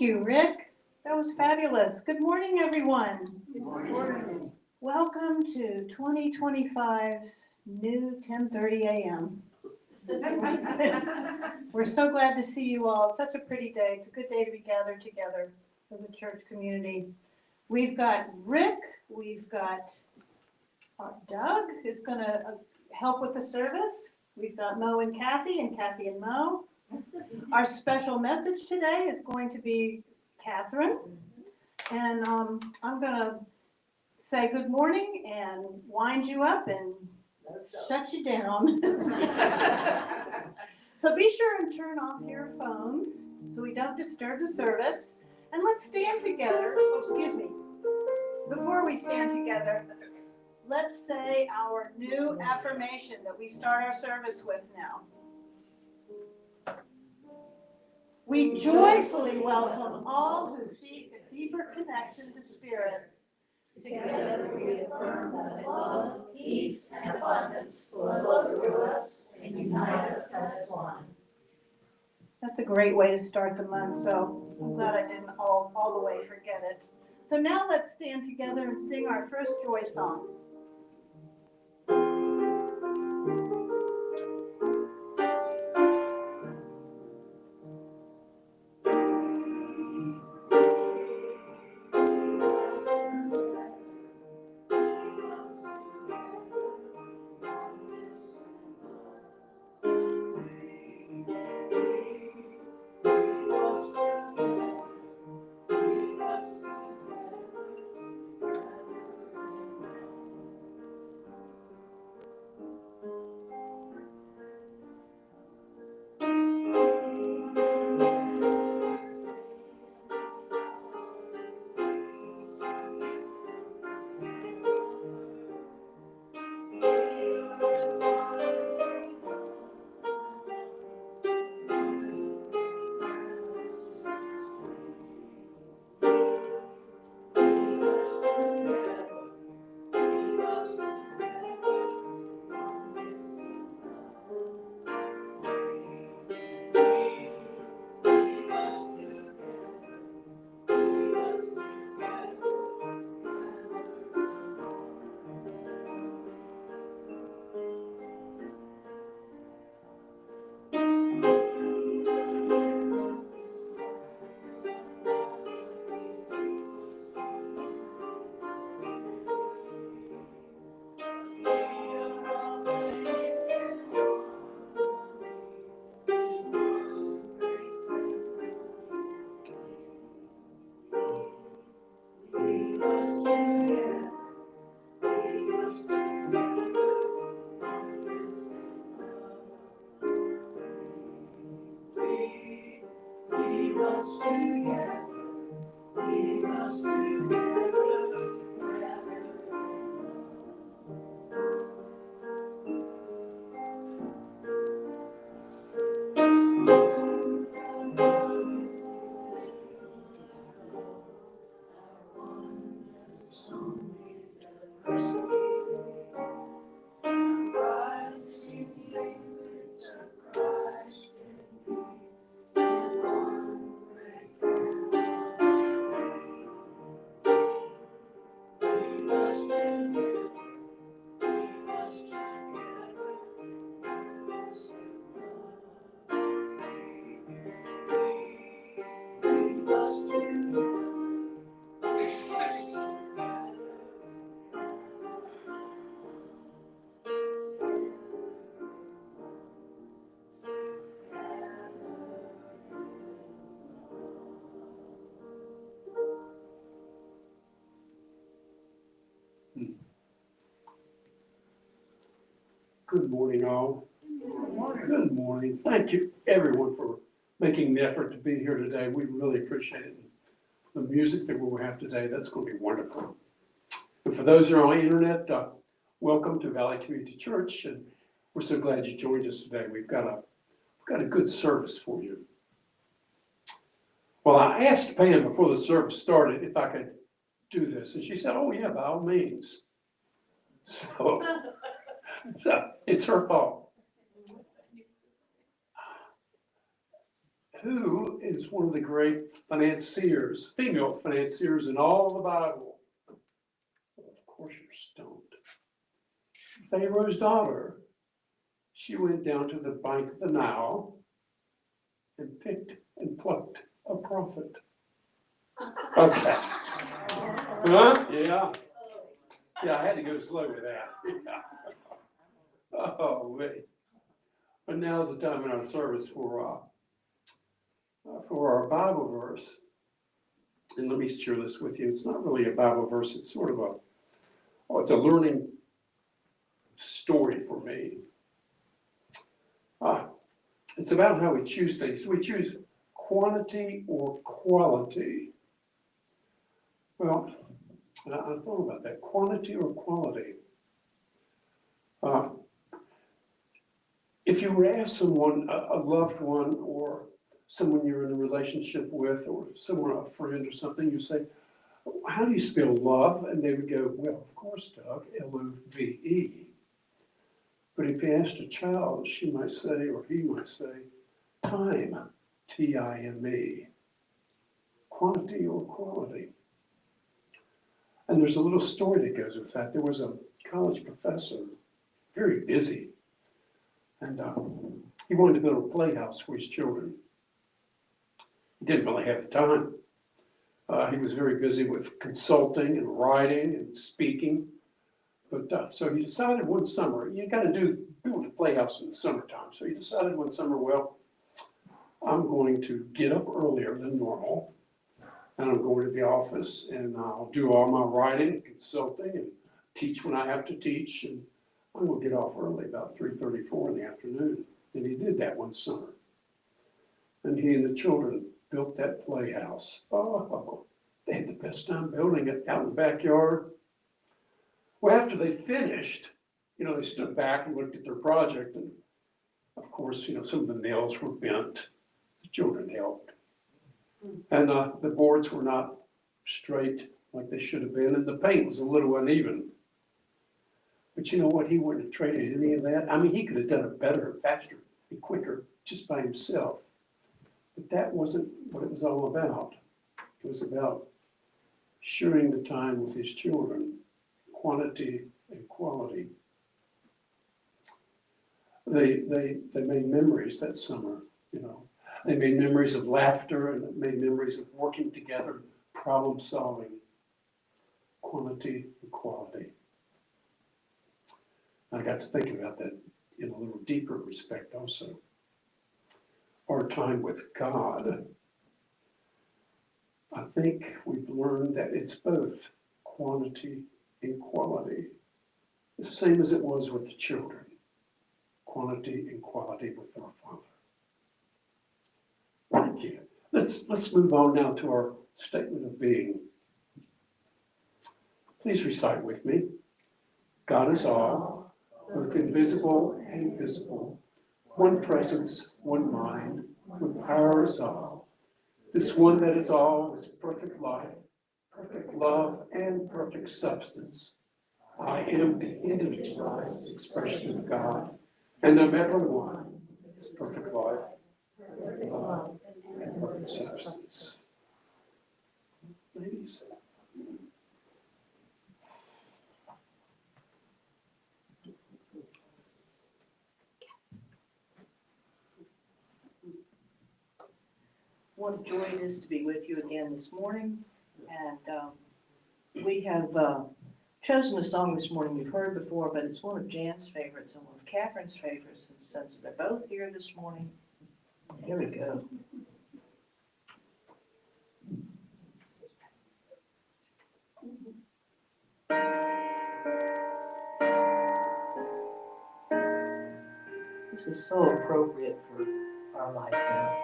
you, Rick. That was fabulous. Good morning, everyone. Good morning. Welcome to 2025's new 10:30 a.m. We're so glad to see you all. It's such a pretty day. It's a good day to be gathered together as a church community. We've got Rick. We've got Doug is going to help with the service. We've got Mo and Kathy and Mo. Our special message today is going to be Catherine. And I'm going to say good morning and wind you up and shut you down. So be sure and turn off your phones so we don't disturb the service. And let's stand together. Oh, excuse me. Before we stand together, let's say our new affirmation that we start our service with now. We joyfully welcome all who seek a deeper connection to Spirit. Together we affirm that love, peace, and abundance flow through us and unite us as one. That's a great way to start the month, so I'm glad I didn't all the way forget it. So now let's stand together and sing our first joy song. Good morning, all. Good morning. Thank you, everyone, for making the effort to be here today. We really appreciate it. The music that we'll have today, that's going to be wonderful. And for those who are on the internet, welcome to Valley Community Church, and we're so glad you joined us today. We've got a good service for you. Well, I asked Pam before the service started if I could do this, and she said, "Oh yeah, by all means." So it's her fault. Who is one of the great financiers, female financiers in all the Bible? Well, of course you're stoned. Pharaoh's daughter. She went down to the bank of the Nile and picked and plucked a prophet. Okay. Huh? Yeah. Yeah, I had to go slow with that. Yeah. Oh, wait. But now's the time in our service for our Bible verse. And let me share this with you. It's not really a Bible verse. It's sort of it's a learning story for me. It's about how we choose things. We choose quantity or quality. Well, I thought about that. Quantity or quality. If you were to ask someone, a loved one, or someone you're in a relationship with, or someone, a friend or something, you say, how do you spell love? And they would go, well, of course, Doug, Love. But if you asked a child, she might say, or he might say, time, Time. Quantity or quality. And there's a little story that goes with that. There was a college professor, very busy, and he wanted to build a playhouse for his children. He didn't really have the time. He was very busy with consulting and writing and speaking. But so he decided one summer, you got to build a playhouse in the summertime. So he decided one summer, well, I'm going to get up earlier than normal, and I'm going to the office, and I'll do all my writing, consulting, and teach when I have to teach, and I'm going to get off early, about 3:34 in the afternoon. And he did that one summer. And he and the children built that playhouse. Oh, they had the best time building it out in the backyard. Well, after they finished, they stood back and looked at their project, and of course, some of the nails were bent. The children helped. And the boards were not straight like they should have been, and the paint was a little uneven. But you know what? He wouldn't have traded any of that. I mean, he could have done it better, faster, and quicker, just by himself. But that wasn't what it was all about. It was about sharing the time with his children, quantity and quality. They made memories that summer, They made memories of laughter, and made memories of working together, problem solving, quantity and quality. I got to thinking about that in a little deeper respect also. Our time with God, I think we've learned that it's both quantity and quality. The same as it was with the children. Quantity and quality with our Father. Thank you. Let's move on now to our statement of being. Please recite with me. God is all, both invisible and visible, one presence, one mind, one power is all. This one that is all is perfect life, perfect love, and perfect substance. I am the individualized expression of God, and I'm ever one. Is perfect life, perfect love, and perfect substance. Ladies. What a joy it is to be with you again this morning. And we have chosen a song this morning you've heard before, but it's one of Jan's favorites and one of Catherine's favorites. And since they're both here this morning, here we go. This is so appropriate for our life now.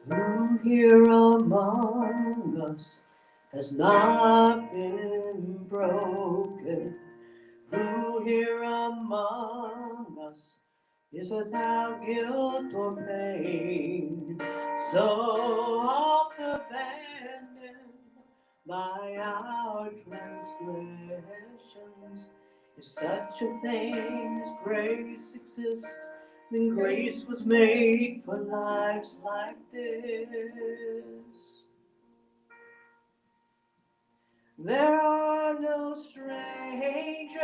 Who here among us has not been broken? Who here among us is without guilt or pain? So oft abandoned by our transgressions, If such a thing as grace exists, then grace was made for lives like this. There are no strangers,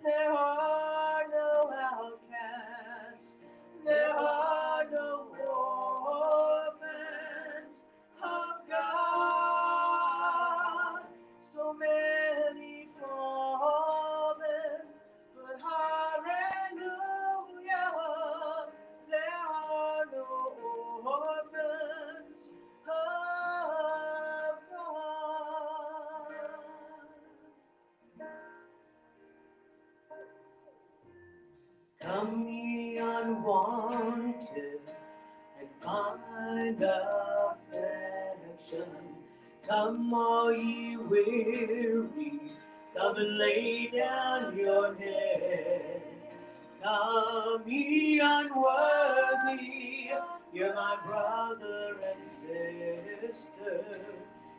there are no outcasts, there are no orphans of God. So many fallen, but hallelujah, there are no orphans of God. Come ye unwanted and find affection. Come all ye weary, come and lay down your head. Come ye unworthy, you're my brother and sister.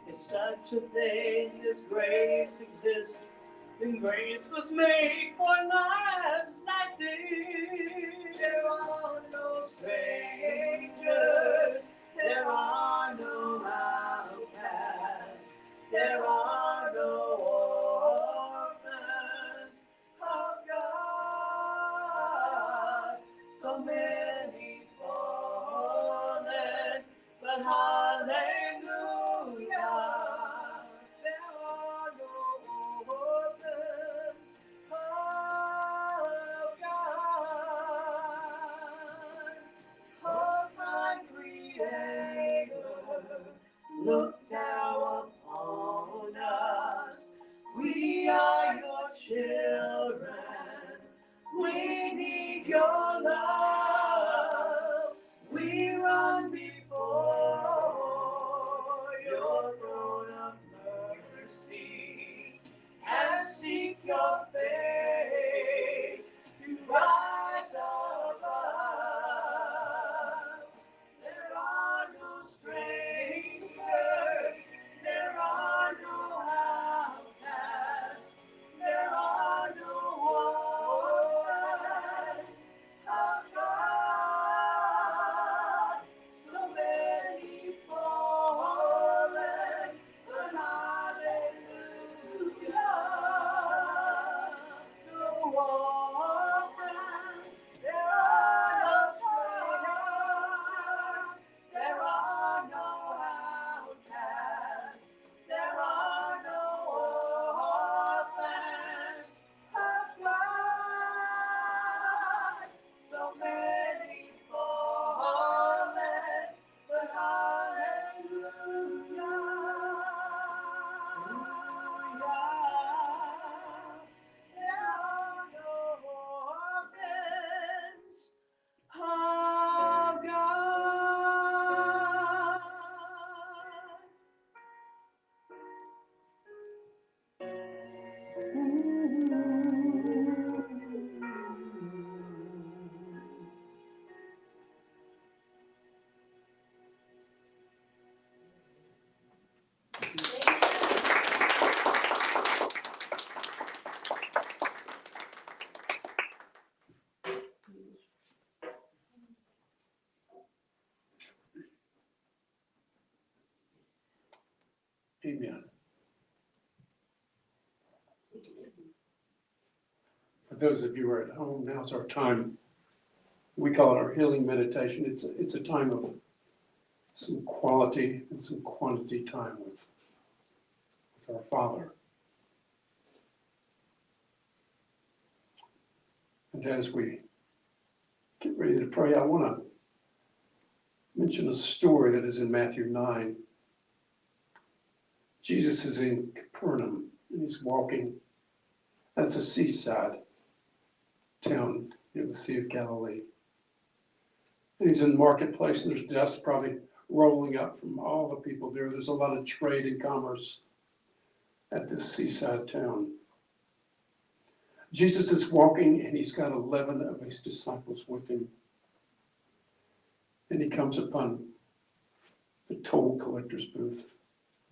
If such a thing as grace exists, then grace was made for lives like this. There are no strangers, there are no outcasts, there are no orphans of God. So many fallen, but hallelujah, there are no orphans of God. Oh, my Creator, look now upon us. We are your children. We need your love. We run before your throne of mercy and seek your face to rise above. There are no strangers, there are no outcasts, there are no orphans of God. So many fallen, but hallelujah, no orphans, there are no strangers, there are no outcasts, there are no orphans of God. So many fallen, but hallelujah, there are no orphans of God. Amen. For those of you who are at home, now's our time. We call it our healing meditation. It's a time of some quality and some quantity time with our Father. And as we get ready to pray, I want to mention a story that is in Matthew 9. Jesus is in Capernaum, and he's walking. That's a seaside town near the Sea of Galilee. And he's in the marketplace, and there's dust probably rolling up from all the people there. There's a lot of trade and commerce at this seaside town. Jesus is walking, and he's got 11 of his disciples with him. And he comes upon the toll collector's booth,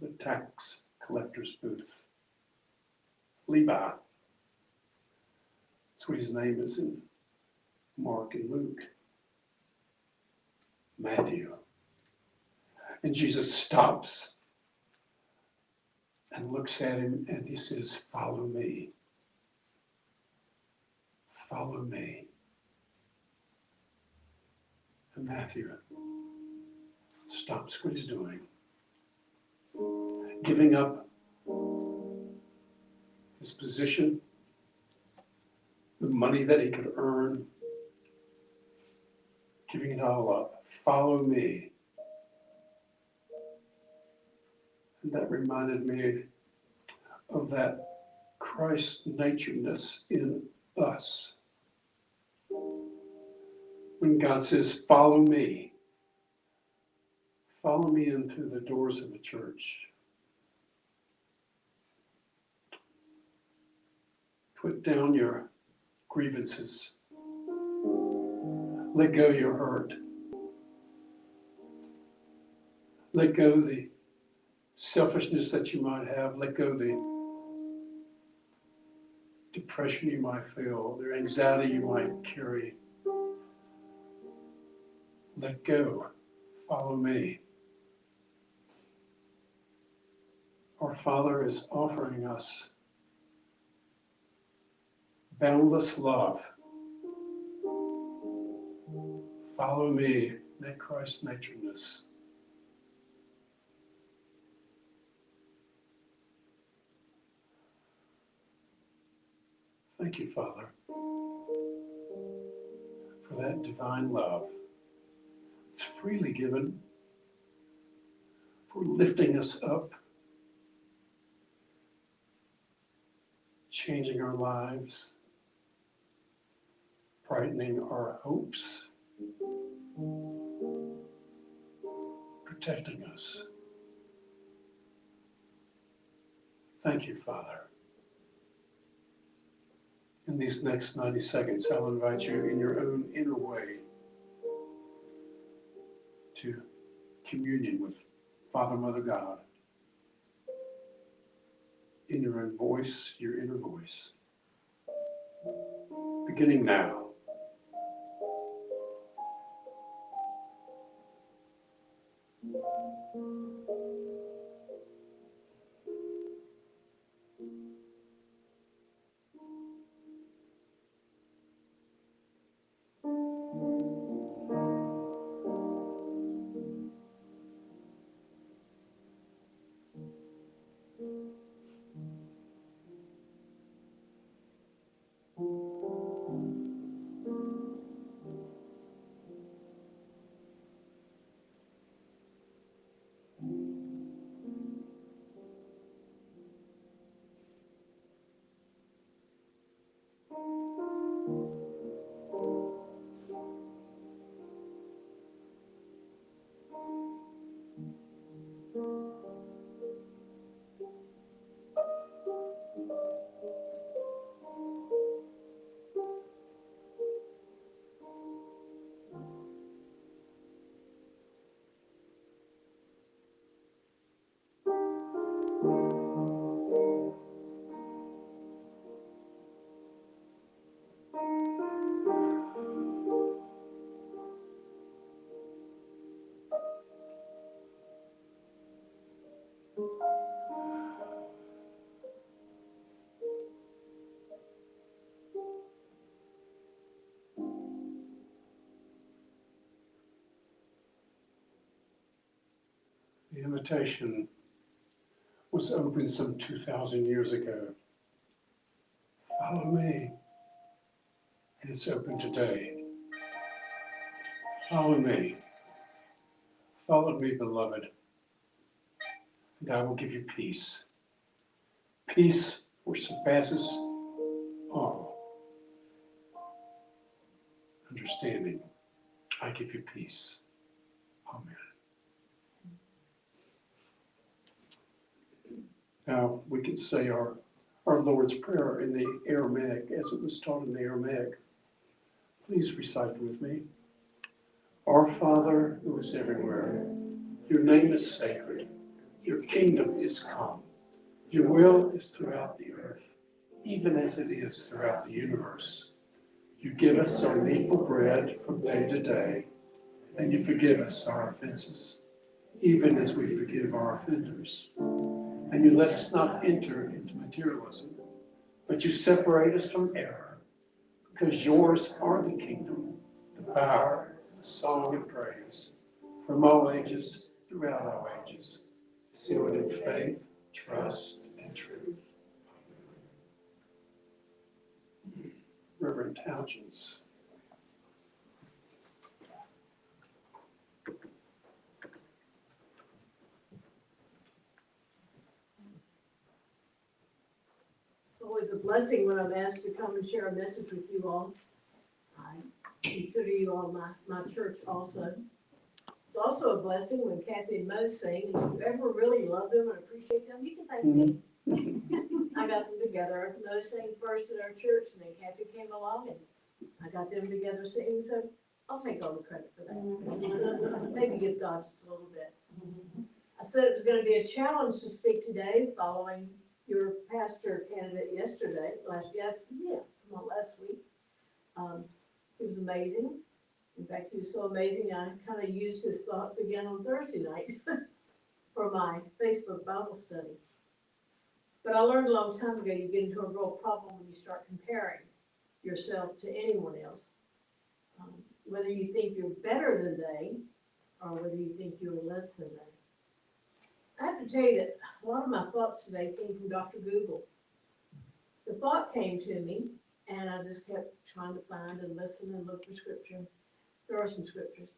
the tax collector's booth. Levi. That's what his name is in Mark and Luke. Matthew. And Jesus stops and looks at him and he says, "Follow me. Follow me." And Matthew stops what he's doing, giving up his position, the money that he could earn, giving it all up. Follow me. And that reminded me of that Christ-naturedness in us. When God says, "Follow me," follow me in through the doors of the church. Put down your grievances. Let go your hurt. Let go the selfishness that you might have. Let go the depression you might feel, the anxiety you might carry. Let go. Follow me. Our Father is offering us boundless love. Follow me, that Christ-naturedness. Thank you, Father, for that divine love. It's freely given, for lifting us up, changing our lives, brightening our hopes, protecting us. Thank you, Father. In these next 90 seconds, I'll invite you in your own inner way to communion with Father, Mother, God. In your own voice, your inner voice. Beginning now. The invitation was opened some 2,000 years ago. Follow me. And it's open today. Follow me. Follow me, beloved. And I will give you peace. Peace which surpasses all understanding. I give you peace. Amen. Now we can say our Lord's Prayer in the Aramaic, as it was taught in the Aramaic. Please recite with me. Our Father who is everywhere, your name is sacred. Your kingdom is come. Your will is throughout the earth. even as it is throughout the universe. You give us our needful bread from day to day, and you forgive us our offenses, even as we forgive our offenders. And you let us not enter into materialism, but you separate us from error, because yours are the kingdom, the power, the song and praise, from all ages, throughout all ages, sealed in faith, trust, and truth. Reverend Houchins. It's always a blessing when I'm asked to come and share a message with you all. I consider you all my church also. It's also a blessing when Kathy and Mo sing, and if you ever really love them and appreciate them, you can thank me. I got them together. Mo sang first at our church, and then Kathy came along, and I got them together singing, so I'll take all the credit for that. Maybe give God just a little bit. I said it was going to be a challenge to speak today following your pastor candidate yesterday, last week. He was amazing. In fact, he was so amazing, I kind of used his thoughts again on Thursday night for my Facebook Bible study. But I learned a long time ago, you get into a real problem when you start comparing yourself to anyone else. Whether you think you're better than they, or whether you think you're less than they. I have to tell you that a lot of my thoughts today came from Dr. Google. The thought came to me, and I just kept trying to find and listen and look for scripture. There are some scriptures.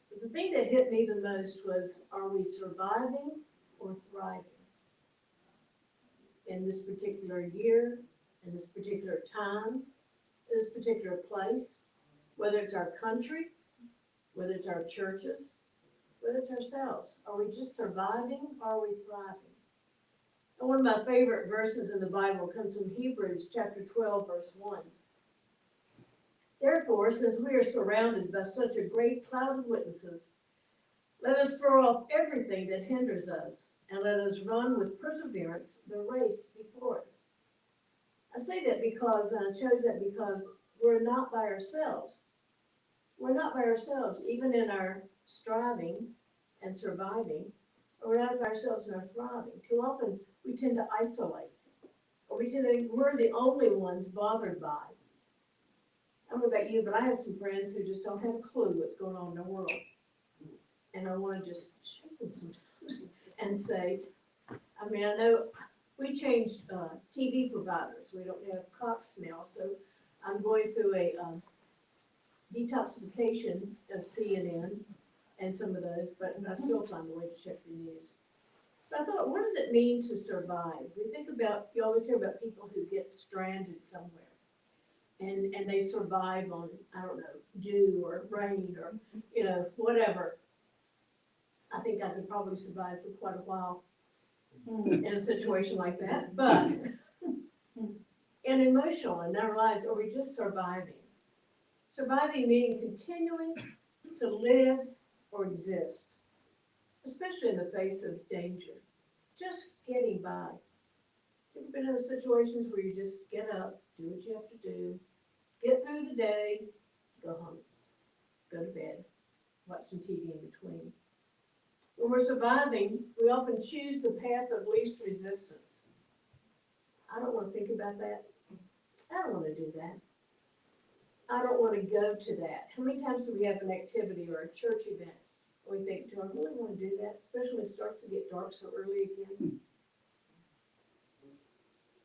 But the thing that hit me the most was, are we surviving or thriving? In this particular year, in this particular time, in this particular place, whether it's our country, whether it's our churches, whether it's ourselves. Are we just surviving or are we thriving? And one of my favorite verses in the Bible comes from Hebrews chapter 12, verse 1. Therefore, since we are surrounded by such a great cloud of witnesses, let us throw off everything that hinders us, and let us run with perseverance the race before us. I say that because, and I chose that because we're not by ourselves. We're not by ourselves, even in our striving and surviving, or we're not by ourselves in our thriving. Too often, we tend to isolate, or we tend to think we're the only ones bothered by. I don't know about you, but I have some friends who just don't have a clue what's going on in the world. And I want to just shake them sometimes and say, I mean, I know we changed TV providers. We don't have Cox now, so I'm going through a detoxification of CNN and some of those, but I still find a way to check the news. So I thought, what does it mean to survive? We think about, you always hear about people who get stranded somewhere. And they survive on, I don't know, dew or rain or, whatever. I think I could probably survive for quite a while in a situation like that. But in emotional, in our lives, are we just surviving? Surviving meaning continuing to live or exist, especially in the face of danger. Just getting by. You've been in situations where you just get up, do what you have to do, get through the day, go home, go to bed, watch some TV in between. When we're surviving, we often choose the path of least resistance. I don't want to think about that. I don't want to do that. I don't want to go to that. How many times do we have an activity or a church event and we think, do I really want to do that? Especially when it starts to get dark so early again.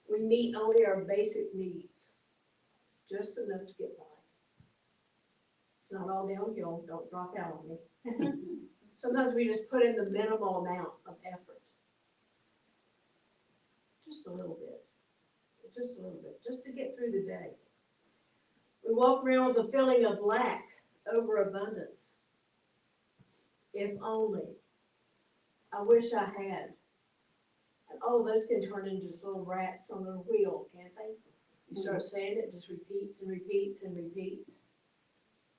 We meet only our basic needs, just enough to get by. It's not all downhill, don't drop out on me. Sometimes we just put in the minimal amount of effort. Just a little bit, just to get through the day. We walk around with a feeling of lack over abundance. If only. I wish I had. And all those can turn into just little rats on a wheel, can't they? You start saying it, just repeats and repeats and repeats.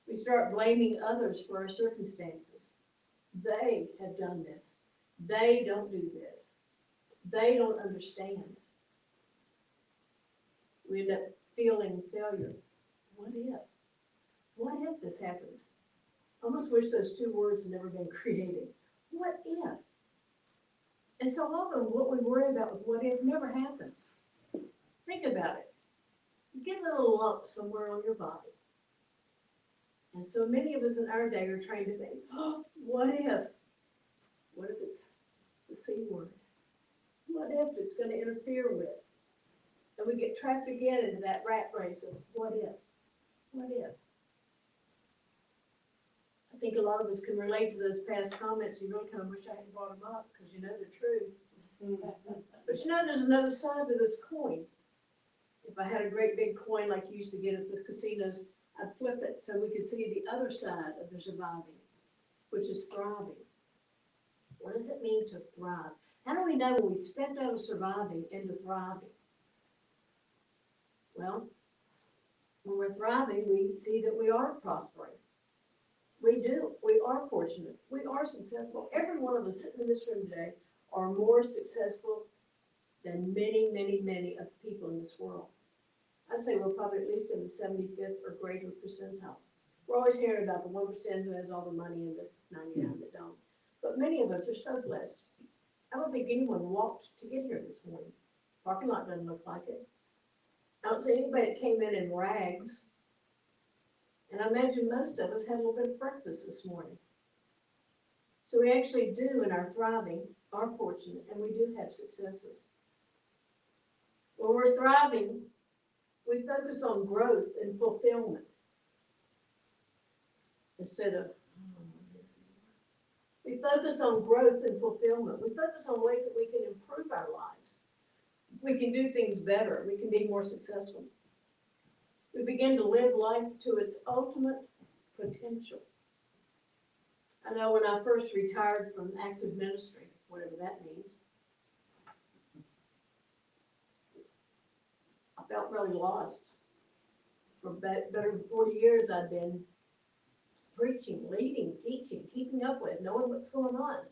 We start blaming others for our circumstances. They have done this. They don't do this. They don't understand. We end up feeling failure. What if? What if this happens? I almost wish those two words had never been created. What if? And so often what we worry about with what if never happens. Think about it. You get a little lump somewhere on your body. And so many of us in our day are trying to think, oh, what if? What if it's the C word? What if it's going to interfere with? And we get trapped again into that rat race of what if? What if? I think a lot of us can relate to those past comments. You really kind of wish I had brought them up because you know they're true. But you know there's another side to this coin. If I had a great big coin like you used to get at the casinos, I'd flip it so we could see the other side of the surviving, which is thriving. What does it mean to thrive? How do we know when we stepped out of surviving into thriving? Well, when we're thriving, we see that we are prospering. We do. We are fortunate. We are successful. Every one of us sitting in this room today are more successful than many, many, many of the people in this world. I'd say we're probably at least in the 75th or greater percentile. We're always hearing about the 1% who has all the money and the 99 that don't. But many of us are so blessed. I don't think anyone walked to get here this morning. Parking lot doesn't look like it. I don't see anybody that came in rags. And I imagine most of us had a little bit of breakfast this morning. So we actually do, in our thriving, are fortunate, and we do have successes. When we're thriving, we focus on growth and fulfillment instead of, we focus on growth and fulfillment. We focus on ways that we can improve our lives. We can do things better. We can be more successful. We begin to live life to its ultimate potential. I know when I first retired from active ministry, whatever that means, I felt really lost. For better than 40 years, I'd been preaching, leading, teaching, keeping up with, knowing what's going on.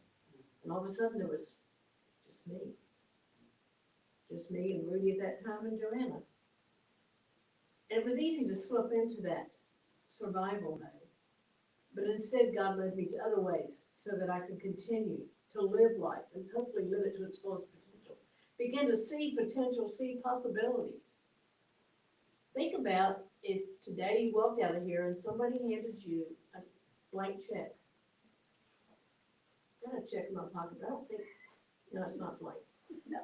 And all of a sudden, there was just me. Just me and Rudy at that time and Joanna. And it was easy to slip into that survival mode. But instead, God led me to other ways so that I could continue to live life and hopefully live it to its fullest potential. Begin to see potential, see possibilities. Think about if today you walked out of here and somebody handed you a blank check. I got a check in my pocket, but I don't think, no, it's not blank. No.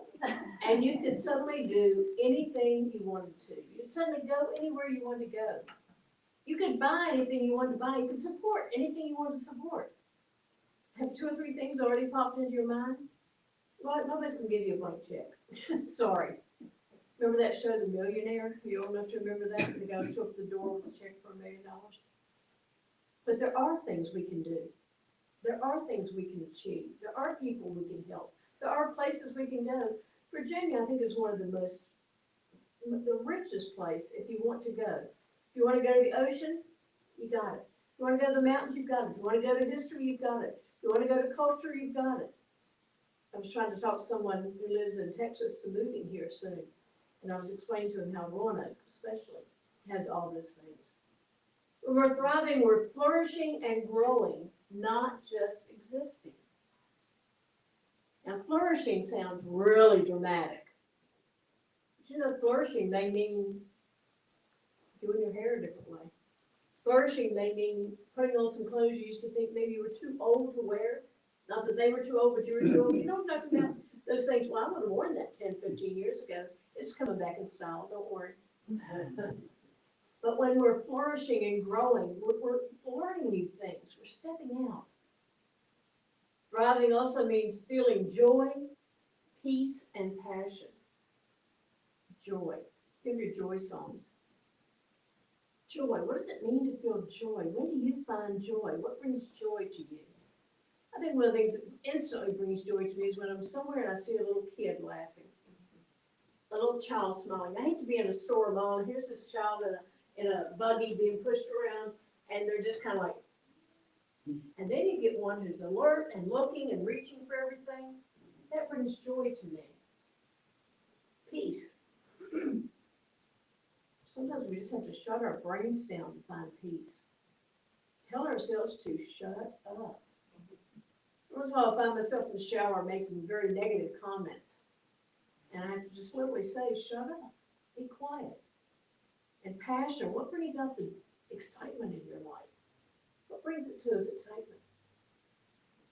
And you could suddenly do anything you wanted to. You could suddenly go anywhere you wanted to go. You could buy anything you wanted to buy. You could support anything you wanted to support. Have 2 or 3 things already popped into your mind? Well, nobody's going to give you a blank check. Sorry. Remember that show, The Millionaire? You old enough to remember that? The guy who took the door with a check for $1 million. But there are things we can do. There are things we can achieve. There are people we can help. There are places we can go. Virginia, I think, is one of the richest place if you want to go. If you want to go to the ocean, you got it. If you want to go to the mountains, you've got it. If you want to go to history, you've got it. If you want to go to culture, you've got it. I was trying to talk to someone who lives in Texas to moving here soon. And I was explaining to him how Roanoke, especially, has all those things. When we're thriving, we're flourishing and growing, not just existing. Now, flourishing sounds really dramatic. But you know, flourishing may mean doing your hair a different way. Flourishing may mean putting on some clothes you used to think maybe you were too old to wear. Not that they were too old, but you were too old. You know what I'm talking about? Those things, well, I would have worn that 10, 15 years ago. It's coming back in style, don't worry. But when we're flourishing and growing, we're learning new things. We're stepping out. Thriving also means feeling joy, peace, and passion. Joy. Think of your joy songs. Joy. What does it mean to feel joy? When do you find joy? What brings joy to you? I think one of the things that instantly brings joy to me is when I'm somewhere and I see a little kid laughing. A little child smiling. I hate to be in a store alone. And here's this child in a buggy being pushed around, and they're just kind of like, and then you get one who's alert and looking and reaching for everything. That brings joy to me. Peace. sometimes we just have to shut our brains down to find peace. Tell ourselves to shut up. Once in a while, I find myself in the shower making very negative comments. And I have to just literally say, shut up, be quiet. And passion, what brings out the excitement in your life? What brings it to us excitement?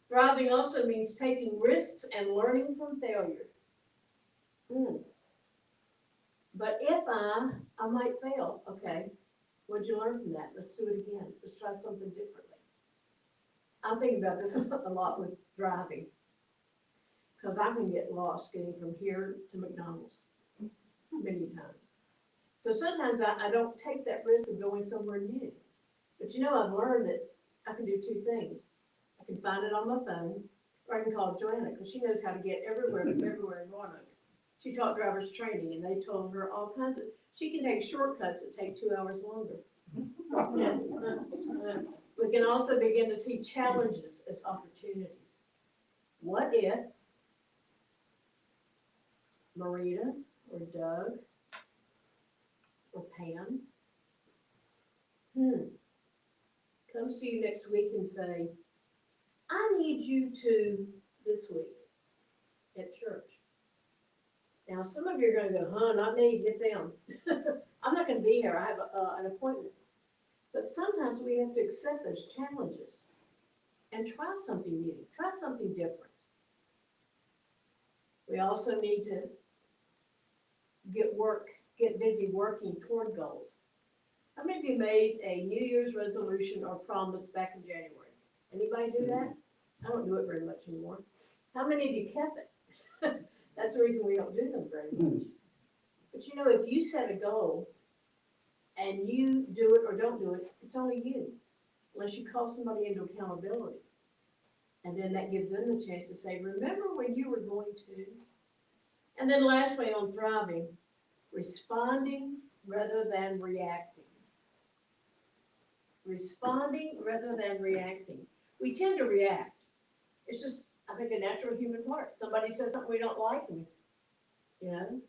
Thriving also means taking risks and learning from failure. But if I might fail, okay, what'd you learn from that? Let's do it again. Let's try something differently. I'm thinking about this a lot with driving, because I can get lost getting from here to McDonald's many times. So sometimes I don't take that risk of going somewhere new. But I've learned that I can do two things. I can find it on my phone, or I can call Joanna, because she knows how to get everywhere from everywhere in Roanoke. She taught drivers training, and they told her all kinds of, she can take shortcuts that take 2 hours longer. We can also begin to see challenges as opportunities. What if Marita or Doug or Pam comes to you next week and say, I need you to this week at church. Now, some of you are going to go, not me, get them. I'm not going to be here. I have an appointment. But sometimes we have to accept those challenges and try something new, try something different. We also need to get busy working toward goals. How many of you made a New Year's resolution or promise back in January? Anybody do that? I don't do it very much anymore. How many of you kept it? That's the reason we don't do them very much. But if you set a goal and you do it or don't do it, it's only you, unless you call somebody into accountability. And then that gives them the chance to say, remember when you were going to? And then lastly, on thriving, responding rather than reacting. Responding rather than reacting. We tend to react. It's just, I think, a natural human part. Somebody says something we don't like, and,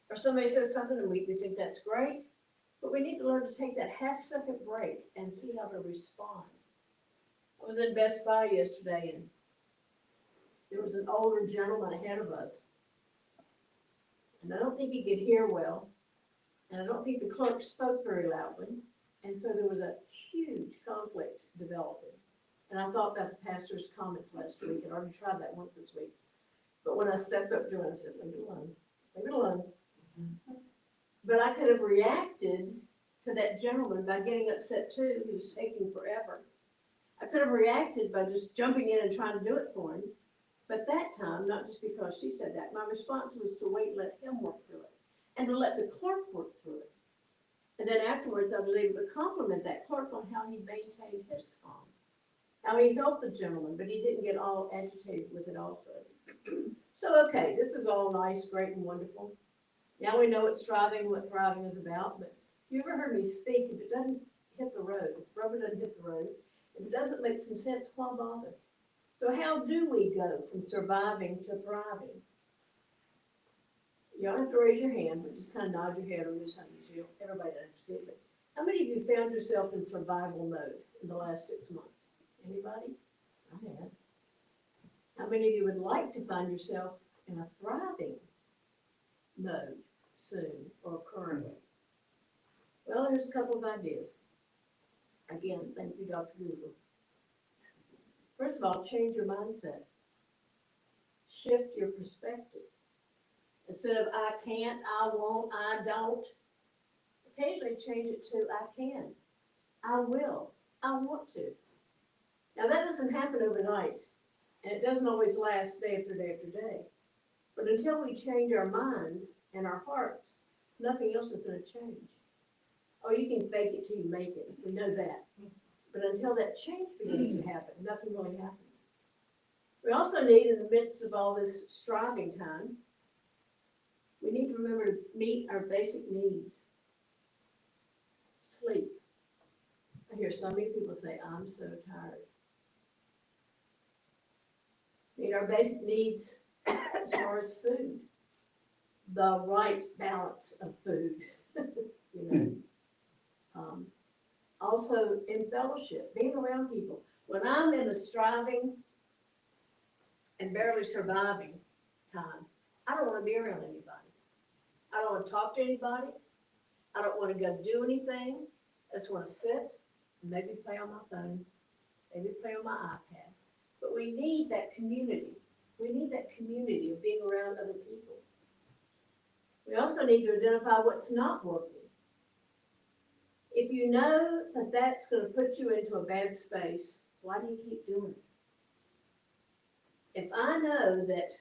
or somebody says something and we think that's great, but we need to learn to take that half-second break and see how to respond. I was in Best Buy yesterday, and there was an older gentleman ahead of us, and I don't think he could hear well, and I don't think the clerk spoke very loudly, and so there was a huge conflict developing. And I thought about the pastor's comments last week, and I already tried that once this week. But when I stepped up to him, I said, leave it alone, leave it alone. But I could have reacted to that gentleman by getting upset too. He was taking forever. I could have reacted by just jumping in and trying to do it for him. But that time, not just because she said that, my response was to wait and let him work through it, and to let the clerk work through it. And then afterwards, I was able to compliment that clerk on how he maintained his calm, how he helped the gentleman, but he didn't get all agitated with it also. So, okay, this is all nice, great, and wonderful. Now we know what thriving is about, but you ever heard me speak, if it doesn't hit the road, if the rubber doesn't hit the road, if it doesn't make some sense, why bother? So how do we go from surviving to thriving? You don't have to raise your hand, but just kind of nod your head or do something. So everybody understands it. How many of you found yourself in survival mode in the last 6 months? Anybody? I have. How many of you would like to find yourself in a thriving mode soon or currently? Well, here's a couple of ideas. Again, thank you, Dr. Google. First of all, change your mindset. Shift your perspective. Instead of I can't, I won't, I don't, occasionally change it to I can, I will, I want to. Now that doesn't happen overnight, and it doesn't always last day after day after day. But until we change our minds and our hearts, nothing else is going to change. Oh, you can fake it till you make it. We know that. But until that change begins to happen, nothing really happens. We also need, in the midst of all this striving time, we need to remember to meet our basic needs. Sleep. I hear so many people say, I'm so tired. Meet our basic needs as far as food. The right balance of food. you know. Also in fellowship, being around people. When I'm in a striving and barely surviving time, I don't want to be around anybody. I don't want to talk to anybody. I don't want to go do anything. I just want to sit and maybe play on my phone, maybe play on my iPad. But we need that community. We need that community of being around other people. We also need to identify what's not working. If you know that that's going to put you into a bad space, why do you keep doing it? If I know that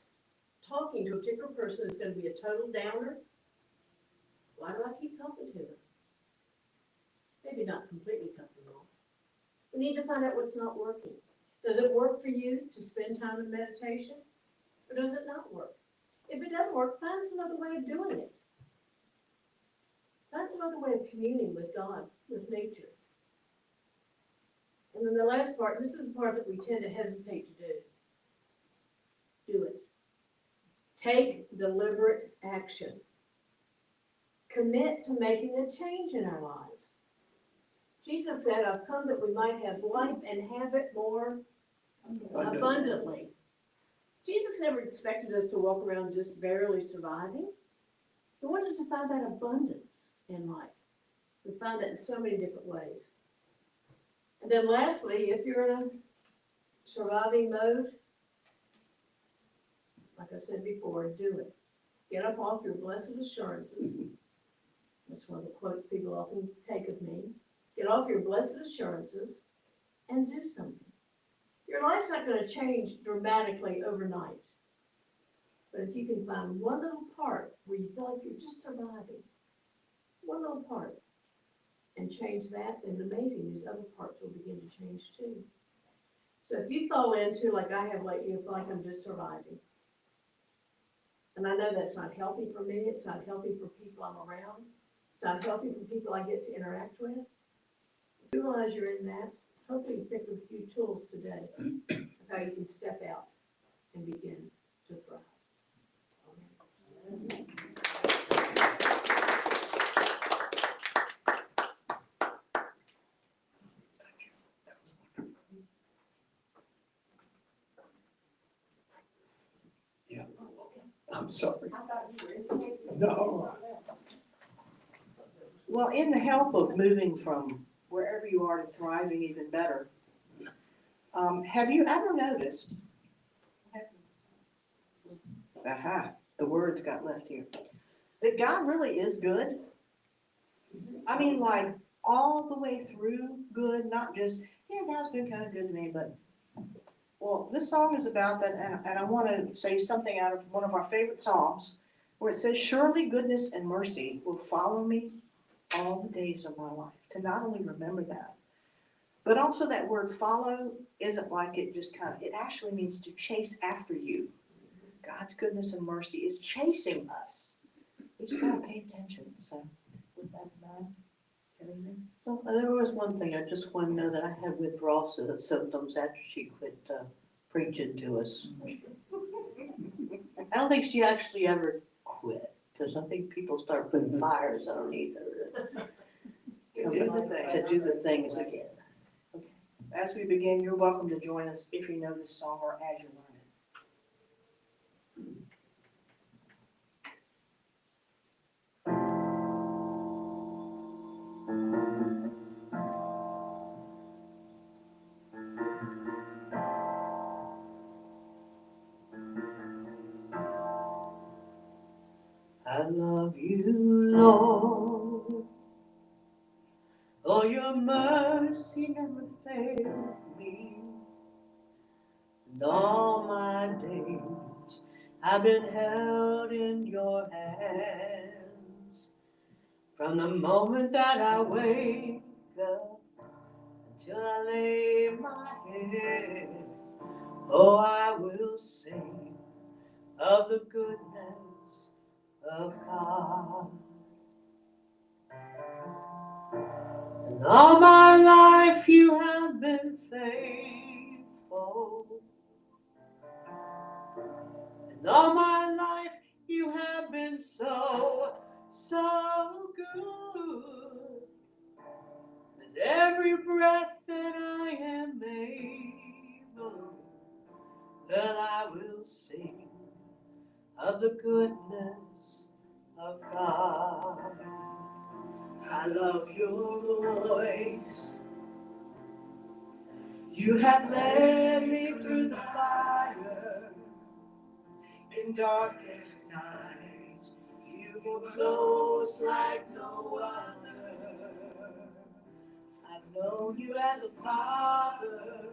talking to a particular person is going to be a total downer, why do I keep talking to them? Maybe not completely cut them off. We need to find out what's not working. Does it work for you to spend time in meditation? Or does it not work? If it doesn't work, find some other way of doing it. Find some other way of communing with God, with nature. And then the last part, this is the part that we tend to hesitate to do. Do it. Take deliberate action. Commit to making a change in our lives. Jesus said, I've come that we might have life and have it more abundantly. Jesus never expected us to walk around just barely surviving. He wanted us to find that abundance in life. We find that in so many different ways. And then lastly, if you're in a surviving mode, like I said before, do it. Get up off your blessed assurances. That's one of the quotes people often take of me. Get off your blessed assurances and do something. Your life's not going to change dramatically overnight. But if you can find one little part where you feel like you're just surviving, one little part, and change that, then amazing, these other parts will begin to change too. So if you fall into, like I have lately, you feel like I'm just surviving. And I know that's not healthy for me, it's not healthy for people I'm around, it's not healthy for people I get to interact with. If you realize you're in that, hopefully you pick up a few tools today of how you can step out and begin to thrive. Amen. Yeah, I'm sorry. No. Well, in the help of moving from wherever you are to thriving even better, have you ever noticed, the words got left here, that God really is good? I mean, like, all the way through good, not just, yeah, God's been kind of good to me, but, well, this song is about that, and I want to say something out of one of our favorite songs, where it says, surely goodness and mercy will follow me all the days of my life. To not only remember that, but also that word follow isn't like it just kind of, it actually means to chase after you. God's goodness and mercy is chasing us. We just gotta pay attention. So with that in mind, everything. Well, there was one thing, I just want to know that I had withdrawal symptoms after she quit preaching to us. I don't think she actually ever quit, because I think people start putting fires underneath her to do the things again. Okay. As we begin, you're welcome to join us if you know this song or as you learn it. I love you, Lord. Oh, your mercy never failed me. And all my days I've been held in your hands. From the moment that I wake up until I lay my head, oh, I will sing of the goodness of God. And all my life you have been faithful. And all my life you have been so, so good. every breath that I am able, well, I will sing of the goodness of God. I love your voice. You have led me through the fire in darkest night. You were close like no other. I've known you as a father,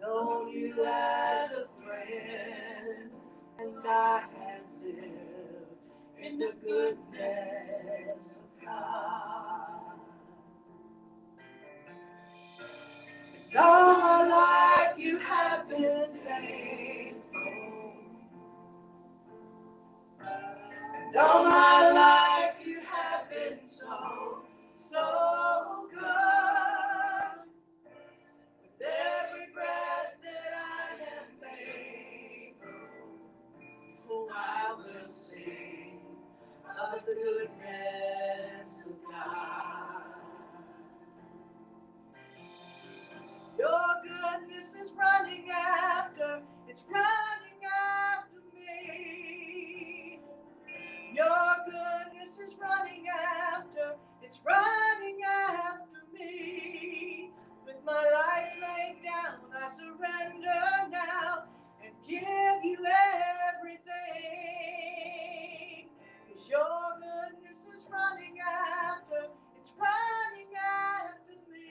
known you as a friend, and I have lived in the goodness of God. It's all my life you have been faithful, and all my life you have been so, so good. With every breath that I am able, oh, I will sing of the goodness of God. Your goodness is running after, it's running after me. Your goodness is running after, it's running after me. With my life laid down, I surrender now and give you everything. 'Cause your goodness is running after, it's running after me.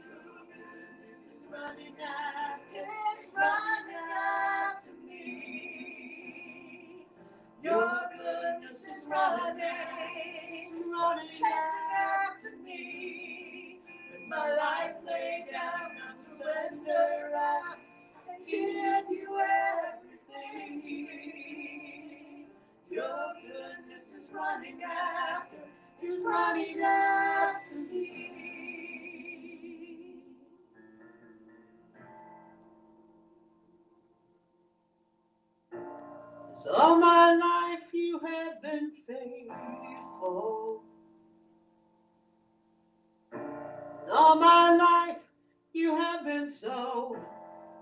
Your goodness is running after, it's running after me. Your goodness is chasing after me. With my life laid down, I surrender, I give you everything. Your goodness is running after, it's running after me. 'Cause all my life you have been faithful. And all my life you have been so,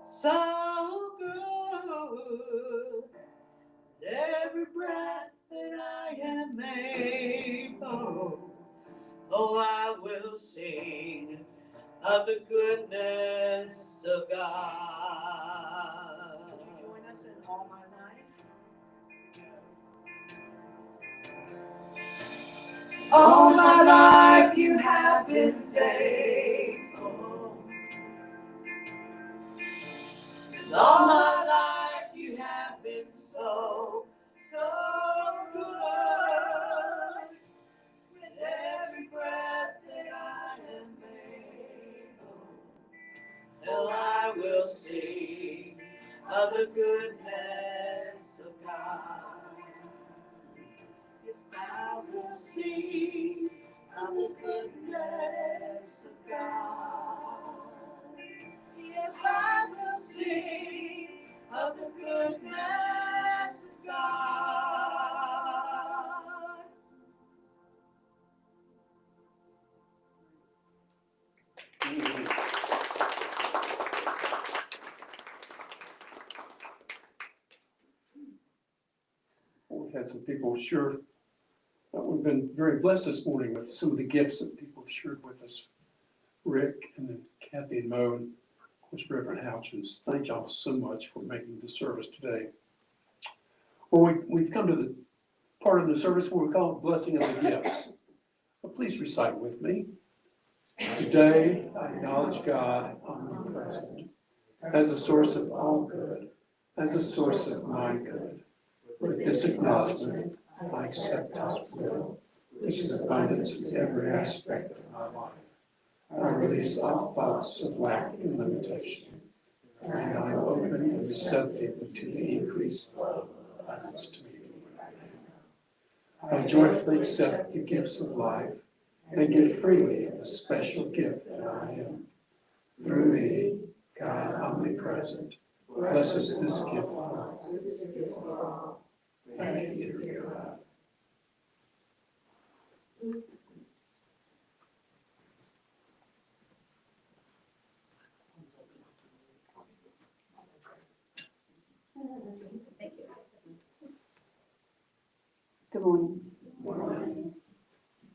so good. And every breath that I am able, oh, I will sing of the goodness of God. Would you join us in All My Life? All my life you have been faithful. All my life you have been so, so good. With every breath that I am able, till I will sing of the goodness of God. Yes, I will sing of the goodness of God. Yes, I will sing of the goodness of God. We've had some people share that we've been very blessed this morning with some of the gifts that people have shared with us. Rick and then Kathy and Mo and of course Reverend Houchins. Thank y'all so much for making the service today. Well, we've come to the part of the service where we call it Blessing of the Gifts. But please recite with me. Today I acknowledge God omnipresent as a source of all good, as a source of my good. With this acknowledgement, I accept God's will, which is abundance in every aspect of my life. I release all thoughts of lack and limitation, and I am open and receptive to the increased flow of abundance to me. I joyfully accept the gifts of life and give freely of the special gift that I am. Through me, God omnipresent blesses this gift for all. Thank you, dear God.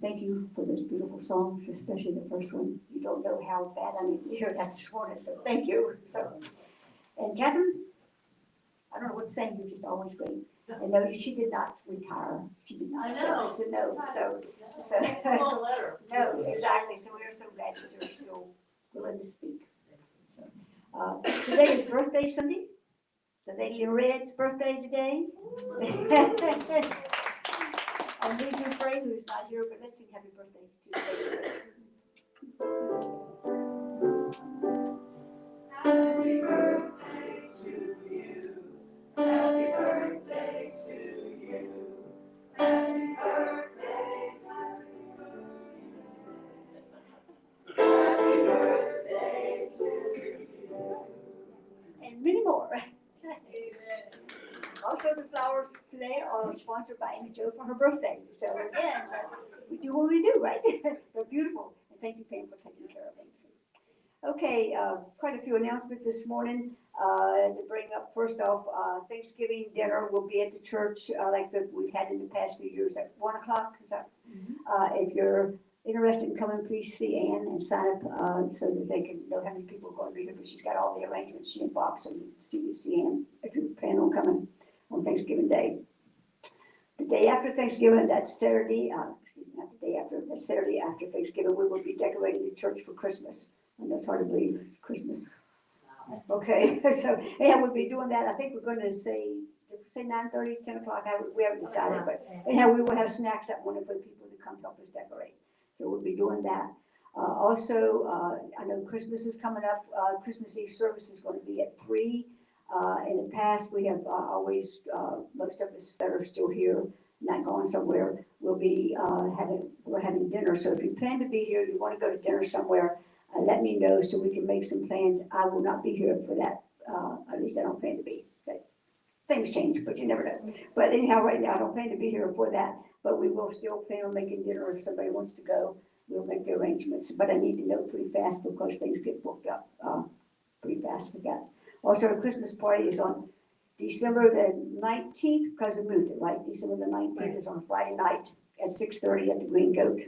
thank you for those beautiful songs, especially the first one. You don't know how bad I need to hear that this morning, so thank you. So, and Catherine, I don't know what to say, you're just always great. And no, she did not retire. She did not I stop. know. So no, so. Call letter. No, exactly, so we are so glad that you're still willing to speak. So, today is birthday Sunday, the lady in red's birthday today. And Lisa Frey, who's not here, but let's sing happy birthday to Lady. Happy birthday to you. Happy birthday to you. Happy birthday, happy birthday to you. And many more. Also, the flowers today are sponsored by Amy Jo for her birthday. So again, we do what we do, right? They're beautiful. And thank you, Pam, for taking care of them. Okay, quite a few announcements this morning. To bring up, first off, Thanksgiving dinner will be at the church like we've had in the past few years at 1 o'clock. Is that, if you're interested in coming, please see Ann and sign up so that they can know how many people are going to be here. But she's got all the arrangements, she and Bob, so you see Ann if you plan on coming on Thanksgiving Day. The day after Thanksgiving, that's Saturday, excuse me, not the day after, that's Saturday after Thanksgiving, we will be decorating the church for Christmas. I know it's hard to believe it's Christmas. Okay, so yeah, we'll be doing that. I think we're going to say, did we say 9:30, 10 o'clock? We haven't decided, but anyhow, we will have snacks at one of the people to come help us decorate. So we'll be doing that. Also, I know Christmas is coming up. Christmas Eve service is going to be at 3. In the past, we have always, most of us that are still here, not going somewhere, we'll be we're having dinner. So if you plan to be here, you want to go to dinner somewhere, let me know so we can make some plans. I will not be here for that. At least I don't plan to be. Okay. Things change, but you never know. But anyhow, right now I don't plan to be here for that. But we will still plan on making dinner if somebody wants to go. We'll make the arrangements. But I need to know pretty fast because things get booked up pretty fast with that. Also, the Christmas party is on December the 19th because we moved it, right? December the 19th is on a Friday night at 6:30 at the Green Goat.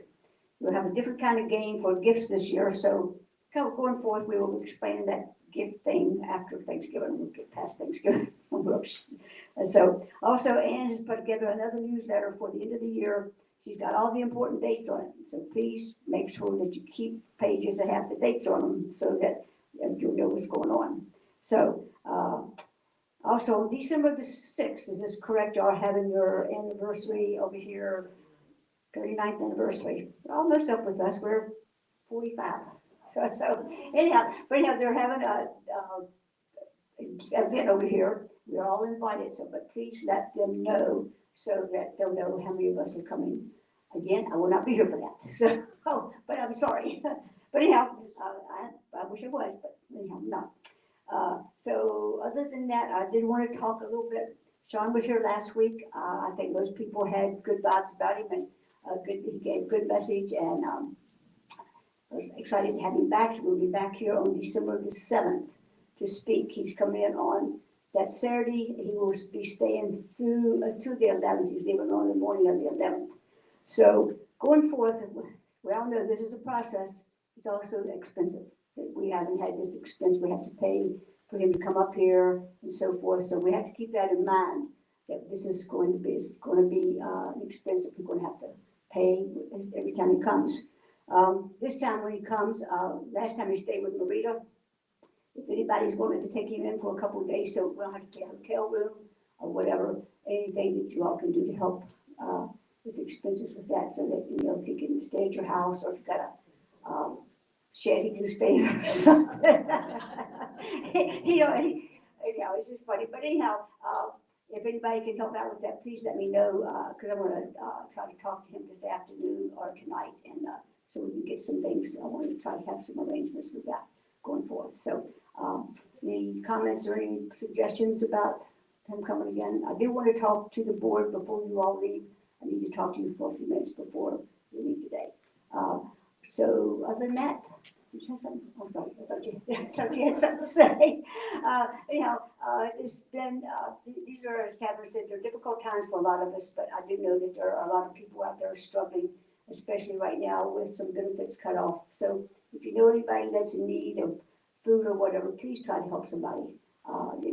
We'll have a different kind of game for gifts this year, so kind of going forth, we will be explaining that gift thing after Thanksgiving. We'll get past Thanksgiving. And so, also, Ann has put together another newsletter for the end of the year. She's got all the important dates on it, so please make sure that you keep pages that have the dates on them so that you'll know what's going on. So, also, on December the 6th, is this correct? Y'all having your anniversary over here, 39th anniversary. You're almost up with us. We're 45. So anyhow, they're having a event over here. We're all invited, so but please let them know so that they'll know how many of us are coming. Again, I will not be here for that. So, but I'm sorry. But anyhow, I wish I was, but anyhow, I'm not. So other than that, I did want to talk a little bit. Sean was here last week. I think most people had good vibes about him, and he gave a good message, and I was excited to have him back. He will be back here on December the 7th to speak. He's coming in on that Saturday. He will be staying through to the 11th. He's leaving on the morning of the 11th. So going forth, we all know this is a process. It's also expensive. We haven't had this expense we have to pay for him to come up here and so forth. So we have to keep that in mind, that this is going to be an expense that we're going to have to pay every time he comes. This time when he comes, last time he stayed with Marita, if anybody's wanted to take him in for a couple of days, so we don't have to pay a hotel room or whatever, anything that you all can do to help with the expenses with that, so that, you know, if you can stay at your house, or if you've got a shed he can stay in or something. It's just funny. But anyhow, if anybody can help out with that, please let me know, because I'm going to try to talk to him this afternoon or tonight, and so we can get some things. I want to try to have some arrangements with that going forward. So any comments or any suggestions about him coming again? I do want to talk to the board before you all leave. I need to talk to you for a few minutes before we leave today. So other than that, you said something? I'm sorry, I thought you had something to say. Anyhow, it's been, these are, as Catherine said, they're difficult times for a lot of us, but I do know that there are a lot of people out there struggling especially right now with some benefits cut off. So if you know anybody that's in need of food or whatever, please try to help somebody.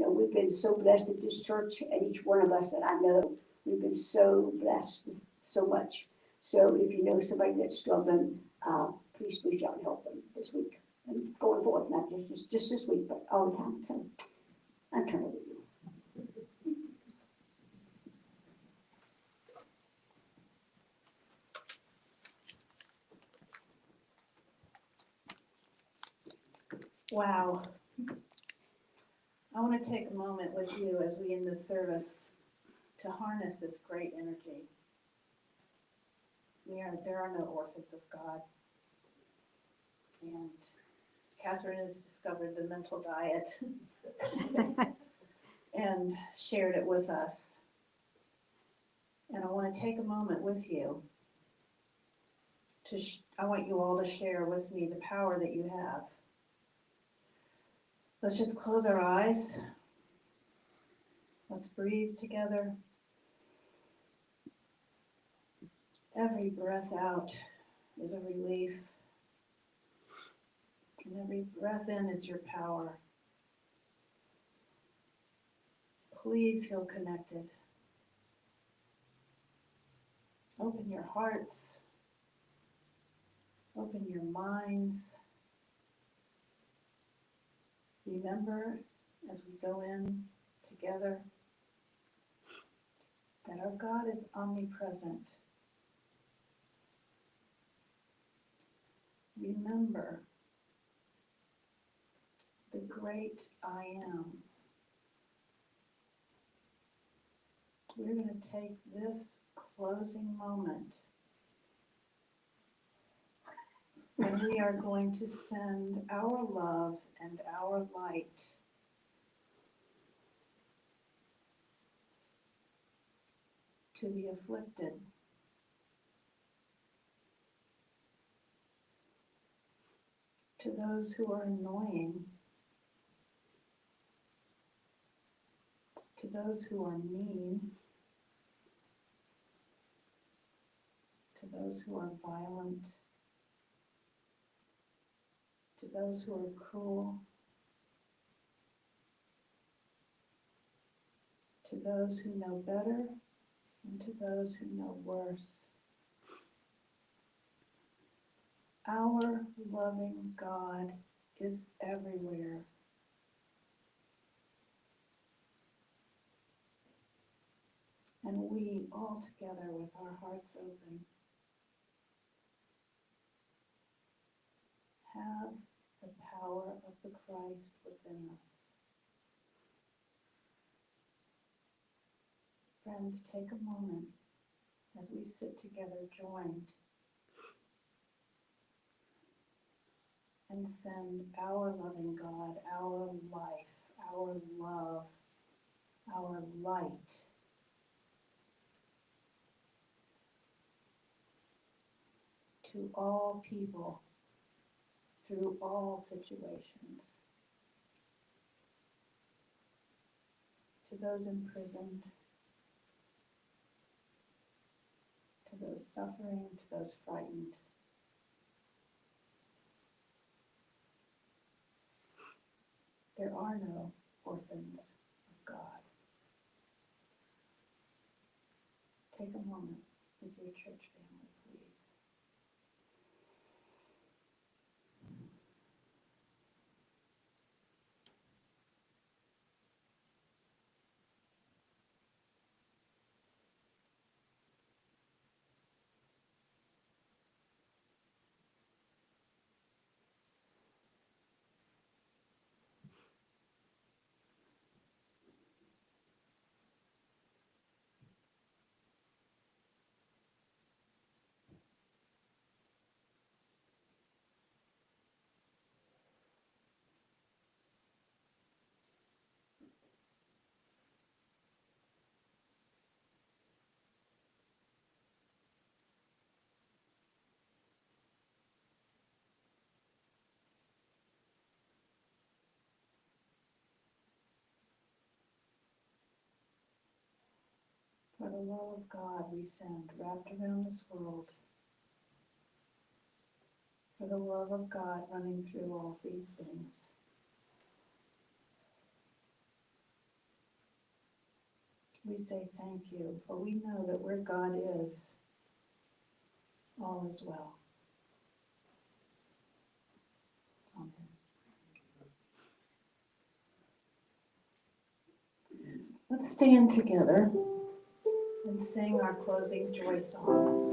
We've been so blessed at this church, and each one of us that I know, we've been so blessed with so much. So if you know somebody that's struggling, please reach out and help them this week and going forward, not just this week, but all the time. So I'm turning it to you. Wow. I want to take a moment with you as we end this service to harness this great energy. There are no orphans of God. And Catherine has discovered the mental diet and shared it with us. And I want to take a moment with you I want you all to share with me the power that you have. Let's just close our eyes. Let's breathe together. Every breath out is a relief. And every breath in is your power. Please feel connected. Open your hearts. Open your minds. Remember, as we go in together, that our God is omnipresent. Remember the great I am. We're going to take this closing moment and we are going to send our love and our light to the afflicted, to those who are annoying, to those who are mean, to those who are violent, to those who are cruel, to those who know better, and to those who know worse. Our loving God is everywhere. And we all together with our hearts open have the power of the Christ within us. Friends, take a moment as we sit together joined and send our loving God, our life, our love, our light to all people through all situations. To those imprisoned, to those suffering, to those frightened. There are no orphans of God. Take a moment with your church family, please. For the love of God we send wrapped around this world for the love of God running through all these things. We say thank you, for we know that where God is, all is well. Amen. Let's stand together and sing our closing joy song.